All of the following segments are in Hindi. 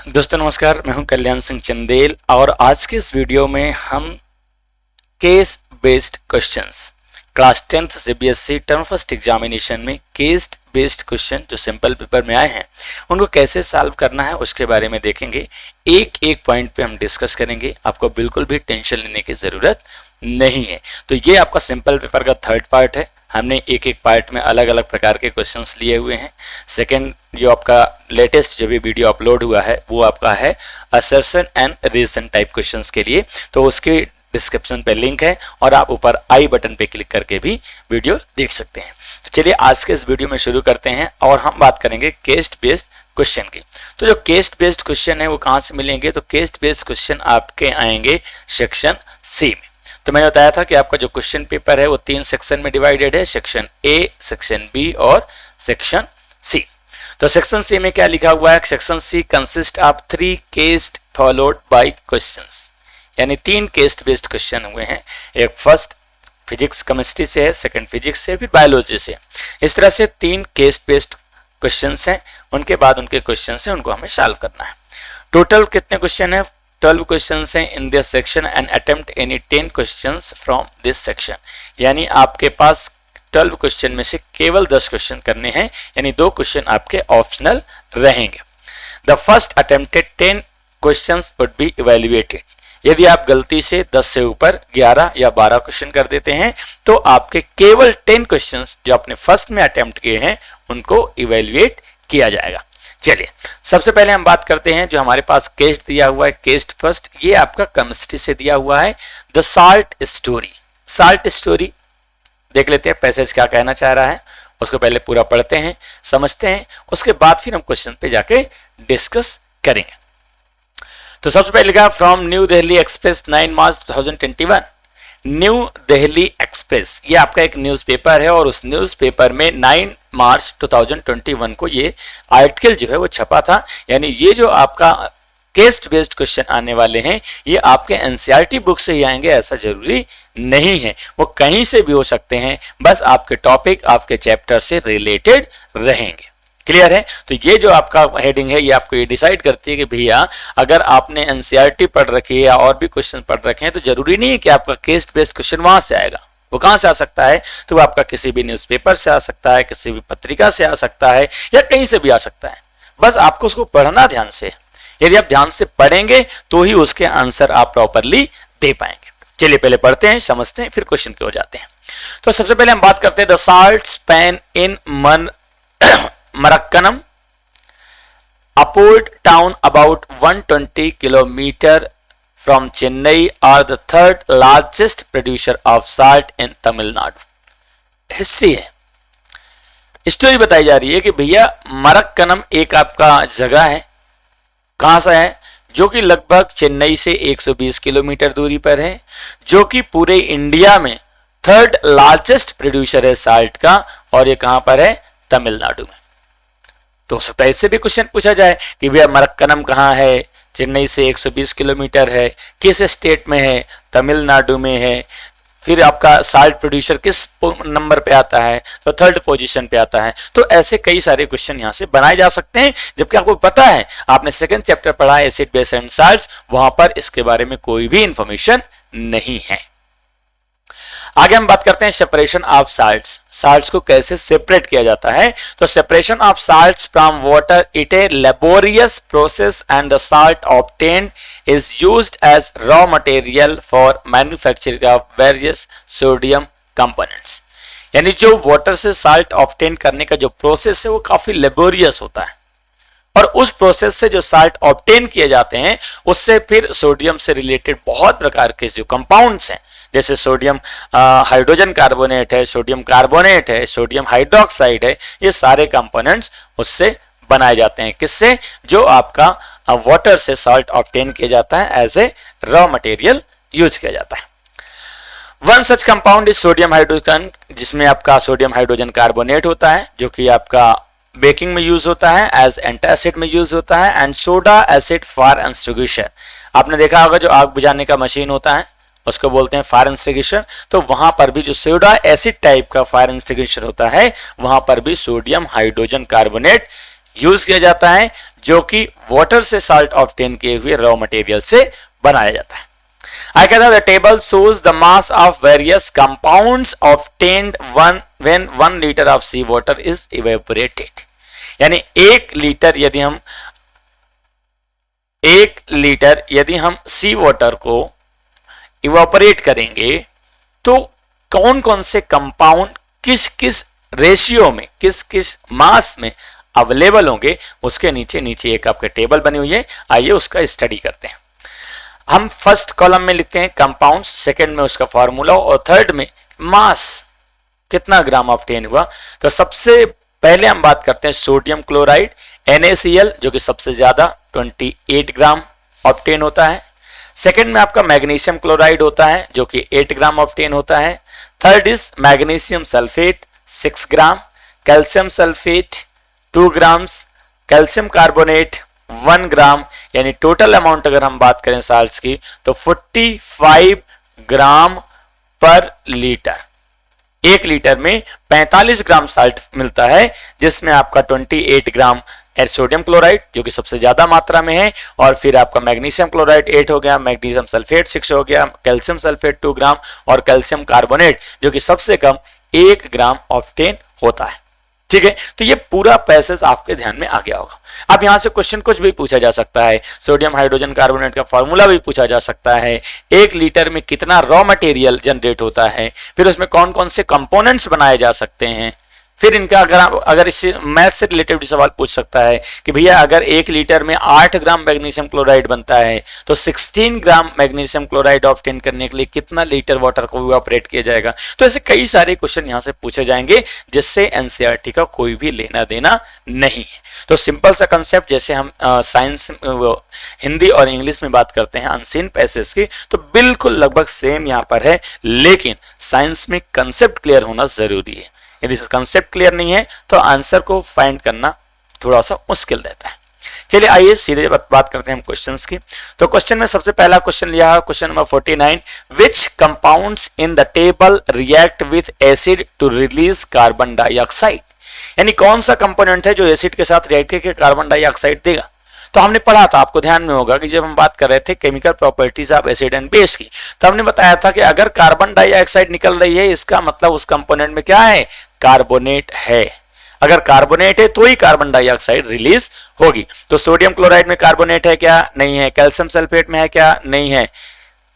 दोस्तों नमस्कार, मैं हूं कल्याण सिंह चंदेल और आज के इस वीडियो में हम case based questions class 10th CBSE term first examination में केस बेस्ड क्वेश्चन जो सिंपल पेपर में आए हैं उनको कैसे सॉल्व करना है उसके बारे में देखेंगे। एक एक पॉइंट पे हम डिस्कस करेंगे, आपको बिल्कुल भी टेंशन लेने की जरूरत नहीं है। तो ये आपका सिंपल पेपर का थर्ड पार्ट है। हमने एक एक पार्ट में अलग अलग प्रकार के क्वेश्चंस लिए हुए हैं। सेकंड जो आपका लेटेस्ट जो भी वीडियो अपलोड हुआ है वो आपका है assertion and reason type questions के लिए, तो उसके डिस्क्रिप्शन पे लिंक है और आप ऊपर आई बटन पे क्लिक करके भी वीडियो देख सकते हैं। तो चलिए आज के इस वीडियो में शुरू करते हैं और हम बात करेंगे केस बेस्ड क्वेश्चन की। तो जो केस बेस्ड क्वेश्चन है वो कहाँ से मिलेंगे, तो केस बेस्ड क्वेश्चन आपके आएंगे सेक्शन सी में। तो मैंने बताया था कि आपका जो क्वेश्चन पेपर है वो 3 सेक्शन में डिवाइडेड है, सेक्शन ए, सेक्शन बी और सेक्शन सी। तो सेक्शन सी में क्या लिखा हुआ है, section C consist of 3 case followed by questions, यानी 3 केस बेस्ड क्वेश्चन हुए हैं। एक फर्स्ट फिजिक्स केमिस्ट्री से है, सेकंड फिजिक्स से, फिर बायोलॉजी से। इस तरह से 3 केस बेस्ड क्वेश्चंस हैं, उनके बाद उनके क्वेश्चन है उनको हमें सॉल्व करना है। टोटल कितने क्वेश्चन है, 12 क्वेश्चंस हैं in this section and attempt any 10 questions from this section, यानी आपके पास 12 क्वेश्चन में से केवल 10 क्वेश्चन करने हैं, यानी 2 क्वेश्चन आपके ऑप्शनल रहेंगे। The first attempted 10 questions would be evaluated. यदि आप गलती से 10 से ऊपर 11 या 12 क्वेश्चन कर देते हैं तो आपके केवल 10 क्वेश्चंस जो आपने फर्स्ट में अटेम्प्ट किए हैं उनको इवैल्यूएट किया जाएगा। चलिए सबसे पहले हम बात करते हैं जो हमारे पास केस दिया हुआ है, केस फर्स्ट, ये आपका केमिस्ट्री से दिया हुआ है, the salt story. Salt story देख लेते हैं, पैसेज क्या कहना चाह रहा है, उसको पहले पूरा पढ़ते हैं, समझते हैं, उसके बाद फिर हम क्वेश्चन पे जाके डिस्कस करेंगे। तो सबसे पहले लिखा from new Delhi express 9 March 2021। New Delhi express ये आपका एक न्यूज़पेपर है और उस न्यूज़पेपर में 9 मार्च 2021 को ये आर्टिकल जो है वो छपा था। यानी ये जो आपका केस बेस्ड क्वेश्चन आने वाले हैं ये आपके एनसीईआरटी बुक से ही आएंगे, ऐसा जरूरी नहीं है, वो कहीं से भी हो सकते हैं, बस आपके टॉपिक आपके चैप्टर से रिलेटेड रहेंगे। क्लियर है। तो ये जो आपका हेडिंग है ये आपको ये डिसाइड करती है कि भैया अगर आपने एनसीईआरटी पढ़ रखी है या और भी क्वेश्चन पढ़ रखे हैं तो जरूरी नहीं है कि आपका केस बेस्ड क्वेश्चन वहां से आएगा। वो कहां से आ सकता है, तो वो आपका किसी भी न्यूज़पेपर से आ सकता है, किसी भी पत्रिका से आ सकता है या कहीं से भी आ सकता है। बस आपको उसको पढ़ना ध्यान से, यदि आप ध्यान से पढ़ेंगे तो ही उसके आंसर आप प्रॉपरली दे पाएंगे। चलिए पहले पढ़ते हैं, समझते हैं, फिर क्वेश्चन की ओर जाते हैं। तो सबसे पहले हम बात करते हैं the salt span in Marakkanam, a port town about 120 kilometers from Chennai, are the third largest producer of salt in Tamil Nadu. History है, स्टोरी बताई जा रही है कि भैया मरक्कनम एक आपका जगह है, कहां से है, जो कि लगभग चेन्नई से 120 किलोमीटर दूरी पर है, जो कि पूरे इंडिया में थर्ड लार्जेस्ट प्रोड्यूसर है साल्ट का, और ये कहां पर है, तमिलनाडु में। तो हो सकता है इससे भी क्वेश्चन पूछा जाए कि भैया मरक्कनम कहाँ है, चेन्नई से 120 किलोमीटर है, किस स्टेट में है, तमिलनाडु में है, फिर आपका साल्ट प्रोड्यूसर किस नंबर पे आता है, तो थर्ड पोजीशन पे आता है। तो ऐसे कई सारे क्वेश्चन यहाँ से बनाए जा सकते हैं, जबकि आपको पता है आपने सेकंड चैप्टर पढ़ा है एसिड बेस एंड साल्ट्स, वहां पर इसके बारे में कोई भी इंफॉर्मेशन नहीं है। आगे हम बात करते हैं सेपरेशन ऑफ साल्ट्स। साल्ट्स को कैसे सेपरेट किया जाता है, तो separation of salts from water it a laborious process and the salt obtained is used as raw material for manufacturing of various sodium components. यानी जो वाटर से साल्ट ऑब्टेन करने का जो प्रोसेस है वो काफी लेबोरियस होता है, और उस प्रोसेस से जो साल्ट ऑब्टेन किए जाते हैं उससे फिर सोडियम से रिलेटेड बहुत प्रकार के जो कंपाउंड्स हैं, जैसे सोडियम हाइड्रोजन कार्बोनेट है, सोडियम कार्बोनेट है, सोडियम हाइड्रोक्साइड है, ये सारे कंपोनेंट्स उससे बनाए जाते हैं। किससे, जो आपका वाटर से साल्ट ऑब्टेन किया जाता है, as a raw material use किया जाता है। One such compound is sodium hydrogen, जिसमें आपका सोडियम हाइड्रोजन कार्बोनेट होता है, जो कि आपका बेकिंग में यूज होता है, एज एंटासिड में यूज होता है, and soda acid for extinguishing. आपने देखा होगा जो आग बुझाने का मशीन होता है उसको बोलते हैं फायर एक्सटिंग्विशर, तो वहां पर भी जो सोडा एसिड टाइप का फायर एक्सटिंग्विशर होता है वहां पर भी सोडियम हाइड्रोजन कार्बोनेट यूज किया जाता है, जो कि वाटर से साल्ट ऑब्टेन किए हुए रॉ मटेरियल से बनाया जाता है। I कहता the table shows the mass of various compounds obtained when 1 liter of sea water is evaporated। यानी 1 लीटर यदि हम सी वाटर को इवापोरेट करेंगे तो कौन कौन से कंपाउंड किस किस रेशियो में, किस किस मास में अवेलेबल होंगे, उसके नीचे एक आपके टेबल बनी हुई है। आइए उसका स्टडी करते हैं। हम फर्स्ट कॉलम में लिखते हैं कंपाउंड्स, सेकंड में उसका फॉर्मूला और थर्ड में मास कितना ग्राम ऑब्टेन हुआ। तो सबसे पहले हम बात करते हैं सोडियम क्लोराइड NaCl, जो कि सबसे ज्यादा 28 ग्राम ऑब्टेन होता है। सेकंड में आपका मैग्नीशियम क्लोराइड होता है जो कि 8 ग्राम ऑब्टेन होता है। Third is magnesium sulphate 6 gram, calcium sulphate 2 grams, calcium carbonate 1 ग्राम, यानी टोटल अमाउंट अगर हम बात करें साल्ट्स की तो 45 ग्राम पर लीटर। 1 लीटर में 45 ग्राम साल्ट मिलता है, जिसमें आपका 28 ग्राम सोडियम क्लोराइड जो कि सबसे ज्यादा मात्रा में है, और फिर आपका मैग्नीशियम क्लोराइड 8 हो गया, मैग्नीशियम सल्फेट 6 हो गया, कैल्शियम सल्फेट 2 ग्राम और कैल्शियम कार्बोनेट जो कि सबसे कम 1 ग्राम ऑब्टेन होता है। ठीक है, तो ये पूरा पैसेज आपके ध्यान में आ गया होगा। अब यहां से क्वेश्चन कुछ भी पूछा जा सकता है, सोडियम हाइड्रोजन कार्बोनेट का फॉर्मूला भी पूछा जा सकता है, 1 लीटर में कितना रॉ मटेरियल जनरेट होता है, फिर उसमें कौन कौन से कंपोनेंट्स बनाए जा सकते हैं, फिर इनका अगर इससे मैथ से रिलेटेड सवाल पूछ सकता है कि भैया अगर 1 लीटर में 8 ग्राम मैग्नीशियम क्लोराइड बनता है तो 16 ग्राम मैग्नीशियम क्लोराइड ऑब्टेन करने के लिए कितना लीटर वाटर को ऑपरेट किया जाएगा। तो ऐसे कई सारे क्वेश्चन यहां से पूछे जाएंगे जिससे एनसीईआरटी का कोई भी लेना देना नहीं है। तो सिंपल सा कंसेप्ट, जैसे हम साइंस हिंदी और इंग्लिश में बात करते हैं अनसीन पैसेज की, तो बिल्कुल लगभग सेम यहां पर है, लेकिन साइंस में कंसेप्ट क्लियर होना जरूरी है। यदि कंसेप्ट क्लियर नहीं है तो आंसर को फाइंड करना थोड़ा सा मुश्किल रहता है। चलिए आइए सीधे बात करते हैं हम क्वेश्चंस की। तो क्वेश्चन में सबसे पहला क्वेश्चन लिया है, question number 49, which compounds in the table react with acid to release carbon dioxide. यानी कौन सा कंपोनेंट है जो एसिड के साथ रिएक्ट करके कार्बन डाइऑक्साइड देगा। तो हमने पढ़ा था, आपको ध्यान में होगा कि जब हम बात कर रहे थे chemical properties of acid and base की, तो हमने बताया था कि अगर कार्बन डाइऑक्साइड निकल रही है इसका मतलब उस कंपोनेंट में क्या है, कार्बोनेट है। अगर कार्बोनेट है तो ही कार्बन डाइऑक्साइड रिलीज होगी। तो सोडियम क्लोराइड में कार्बोनेट है क्या, नहीं है। कैल्शियम सल्फेट में है क्या, नहीं है।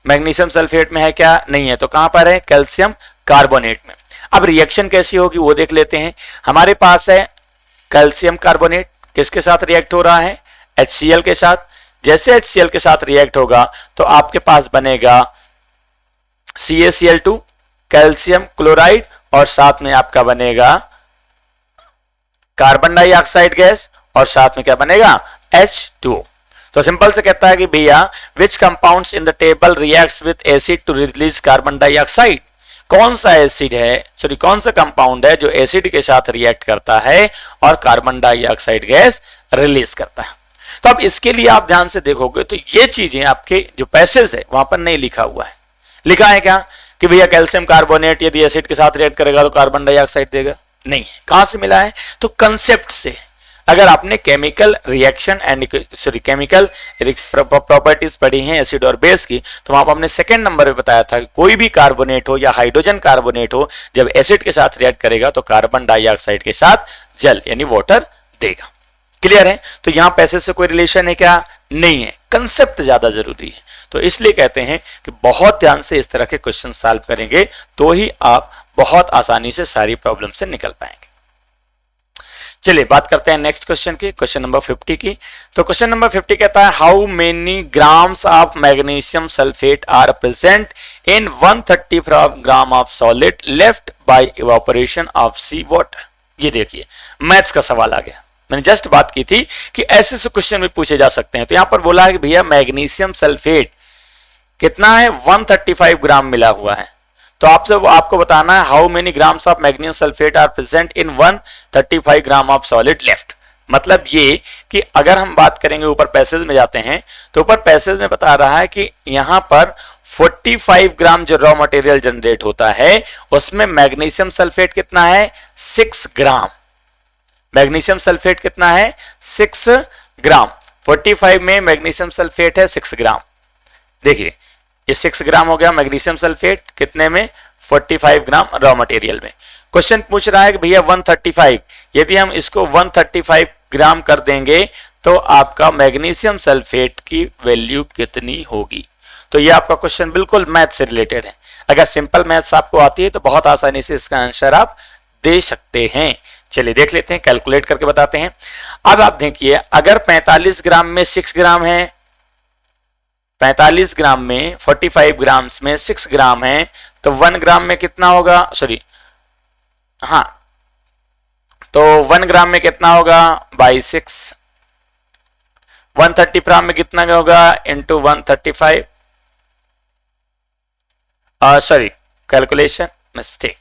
मैग्नीशियम सल्फेट में है क्या, नहीं है। तो कहां पर है, कैल्शियम कार्बोनेट में। अब रिएक्शन कैसी होगी वो देख लेते हैं। हमारे पास है कैल्शियम कार्बोनेट, किसके साथ रिएक्ट हो रहा है, HCl के साथ। जैसे HCl के साथ रिएक्ट होगा तो आपके पास बनेगा CaCl2 कैल्शियम क्लोराइड और साथ में आपका बनेगा कार्बन डाइऑक्साइड गैस और साथ में क्या बनेगा, H2O। तो सिंपल से कहता है कि भैया which compounds in the table reacts with acid to release carbon dioxide. कौन सा एसिड है, सॉरी कौन सा कंपाउंड है जो एसिड के साथ रिएक्ट करता है और कार्बन डाइऑक्साइड गैस रिलीज करता है। तो अब इसके लिए आप ध्यान से देखोगे तो ये चीजें आपके जो पैसेज है वहां पर नहीं लिखा हुआ है। लिखा है क्या कि भैया कैल्शियम कार्बोनेट यदि एसिड के साथ रिएक्ट करेगा तो कार्बन डाइऑक्साइड देगा, नहीं है। कहां से मिला है, तो कंसेप्ट से। अगर आपने chemical reaction and sorry chemical properties पढ़ी हैं एसिड और बेस की, तो वहां पर हमने सेकंड नंबर पे बताया था कि कोई भी कार्बोनेट हो या हाइड्रोजन कार्बोनेट हो, जब एसिड के साथ रिएक्ट करेगा तो कार्बन डाइऑक्साइड के साथ जल यानी वाटर देगा। क्लियर है। तो यहां पैसे से कोई रिलेशन है क्या, नहीं है। कंसेप्ट ज्यादा जरूरी है, तो इसलिए कहते हैं कि बहुत ध्यान से इस तरह के क्वेश्चन सॉल्व करेंगे तो ही आप बहुत आसानी से सारी प्रॉब्लम से निकल पाएंगे। चलिए बात करते हैं नेक्स्ट क्वेश्चन की, क्वेश्चन नंबर 50 की। तो क्वेश्चन नंबर 50 कहता है how many grams of magnesium sulphate are present in 135 gram of solid left by evaporation of sea water. ये देखिए मैथ्स का सवाल आ गया। मैंने जस्ट बात की थी कि ऐसे से क्वेश्चन भी पूछे जा सकते हैं। तो यहां पर बोला है कि भैया मैग्नीशियम सल्फेट कितना है, 135 ग्राम मिला हुआ है। तो आपको बताना है how many grams of magnesium sulphate are present in 135 gram of solid left. मतलब ये कि अगर हम बात करेंगे ऊपर पैसेज में जाते हैं तो ऊपर पैसेज में बता रहा है कि यहां पर 45 ग्राम जो रॉ मटेरियल जनरेट होता है उसमें मैग्नीशियम सल्फेट कितना है, 6 ग्राम। मैग्नीशियम सल्फेट कितना है 6 ग्राम, 45 में मैग्नीशियम सल्फेट है 6 ग्राम। देखिए ये 6 ग्राम हो गया मैग्नीशियम सल्फेट, कितने में 45 ग्राम रॉ मटेरियल में। क्वेश्चन पूछ रहा है कि भैया 135, यदि हम इसको 135 ग्राम कर देंगे तो आपका मैग्नीशियम सल्फेट की वैल्यू कितनी होगी। तो ये आपका क्वेश्चन बिल्कुल मैथ से रिलेटेड है। अगर सिंपल मैथ्स आपको आती है तो बहुत आसानी से इसका आंसर आप दे सकते हैं। चलिए देख लेते हैं, कैलकुलेट करके बताते हैं। अब आप देखिए अगर 45 ग्राम में 6 ग्राम है, 45 ग्राम में 45 ग्राम में 6 ग्राम है तो 1 ग्राम में कितना होगा, सॉरी हाँ, तो 1 ग्राम में कितना होगा बाई 6, 130 ग्राम में कितना होगा इंटू 135, सॉरी कैलकुलेशन मिस्टेक।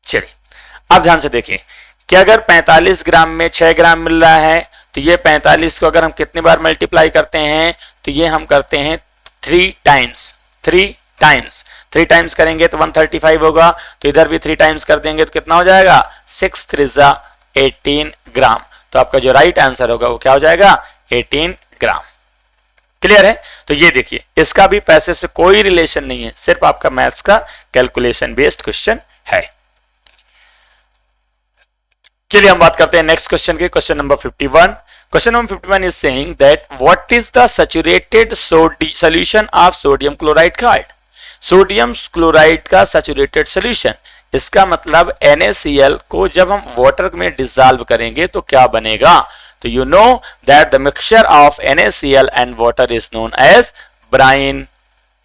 चलिए अब ध्यान से देखिए कि अगर 45 ग्राम में 6 ग्राम मिल रहा है तो ये 45 को अगर हम कितनी बार मल्टीप्लाई करते हैं तो ये हम करते हैं 3 टाइम्स करेंगे तो 135 होगा। तो इधर भी 3 टाइम्स कर देंगे तो कितना हो जाएगा 6 त्रिजा 18 ग्राम। तो आपका जो राइट आंसर होगा वो क्या हो जाएगा 18 ग्राम। क्लियर है। तो ये देखिए इसका भी पैसे से कोई रिलेशन नहीं है, सिर्फ आपका मैथ्स का कैलकुलेशन बेस्ड क्वेश्चन है। चलिए हम बात करते हैं नेक्स्ट क्वेश्चन के, question number 51। Question number 51 is saying that what is the saturated solution of sodium chloride card. Sodium chloride का सैचुरेटेड सॉल्यूशन, इसका मतलब NaCl को जब हम वाटर में डिसॉल्व करेंगे तो क्या बनेगा। तो you know that the mixture of NaCl and water is known as brine.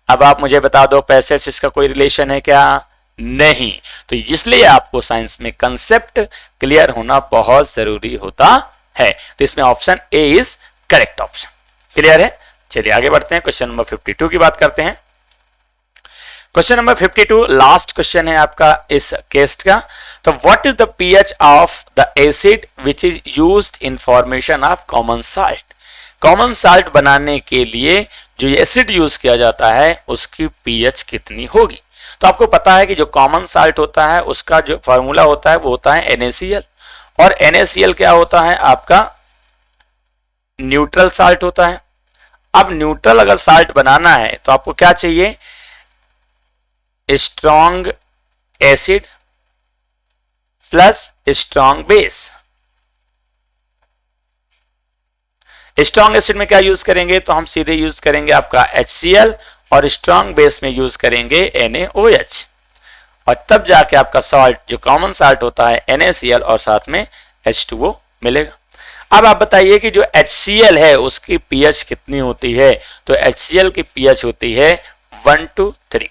अब आप मुझे बता दो पैसे से इसका कोई रिलेशन है क्या, नहीं। तो इसलिए आपको साइंस में कंसेप्ट क्लियर होना बहुत जरूरी होता है। तो इसमें option A is correct option. Clear है। चलिए आगे बढ़ते हैं, क्वेश्चन नंबर 52 की बात करते हैं। क्वेश्चन नंबर 52 लास्ट क्वेश्चन है आपका इस केस का। तो what is the pH of the acid which is used in formation of common salt. Common salt बनाने के लिए जो एसिड यूज किया जाता है उसकी पीएच कितनी होगी। तो आपको पता है कि जो कॉमन साल्ट होता है उसका जो फॉर्मूला होता है वो होता है NaCl, और NaCl क्या होता है आपका न्यूट्रल साल्ट होता है। अब न्यूट्रल अगर साल्ट बनाना है तो आपको क्या चाहिए, strong acid plus strong base. Strong acid में क्या यूज करेंगे, तो हम सीधे यूज करेंगे आपका HCl, और स्ट्रॉन्ग बेस में यूज करेंगे NaOH, और तब जाके आपका सॉल्ट जो कॉमन सॉल्ट होता है NaCl और साथ में H2O मिलेगा। अब आप बताइए कि जो HCl है उसकी pH कितनी होती है। तो HCl की pH होती है 1 to 3।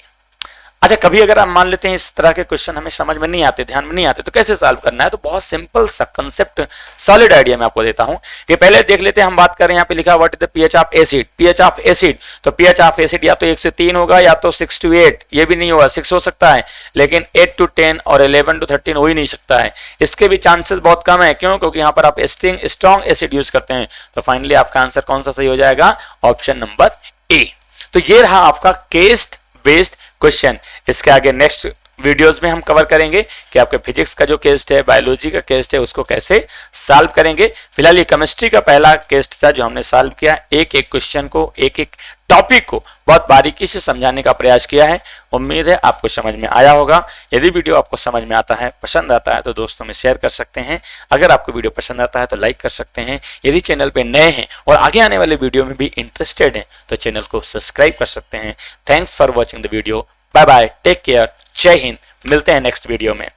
अच्छा कभी अगर आप मान लेते हैं इस तरह के क्वेश्चन हमें समझ में नहीं आते, ध्यान में नहीं आते, तो कैसे सॉल्व करना है। तो बहुत सिंपल सा कंसेप्ट सॉलिड आइडिया मैं आपको देता हूं कि पहले देख लेते हैं। हम बात करें यहाँ पे लिखा what is the pH of acid, pH of acid. तो पीएच ऑफ एसिड या तो 1 से 3 होगा या तो 6 to 8, ये भी नहीं होगा 6 हो सकता है, लेकिन 8 to 10 और 11 to 13 हो ही नहीं सकता है। इसके भी चांसेस बहुत कम है, क्यों, क्योंकि यहाँ पर आप स्ट्रॉन्ग एसिड यूज करते हैं। तो फाइनली आपका आंसर कौन सा सही हो जाएगा, ऑप्शन नंबर ए। तो ये रहा आपका केस बेस्ड क्वेश्चन। इसके आगे नेक्स्ट वीडियोस में हम कवर करेंगे कि आपके फिजिक्स का जो केस है, बायोलॉजी का केस है, उसको कैसे सॉल्व करेंगे। फिलहाल ये केमिस्ट्री का पहला केस था जो हमने सॉल्व किया। एक एक क्वेश्चन को, एक एक टॉपिक को बहुत बारीकी से समझाने का प्रयास किया है। उम्मीद है आपको समझ में आया होगा। यदि वीडियो आपको समझ में आता है, पसंद आता है, तो दोस्तों में शेयर कर सकते हैं। अगर आपको वीडियो पसंद आता है तो लाइक कर सकते हैं। यदि चैनल पे नए हैं और आगे आने वाले वीडियो में भी इंटरेस्टेड हैं तो चैनल को सब्सक्राइब कर सकते हैं। Thanks for watching the video. Bye bye, take care, जय हिंद। मिलते हैं नेक्स्ट वीडियो में।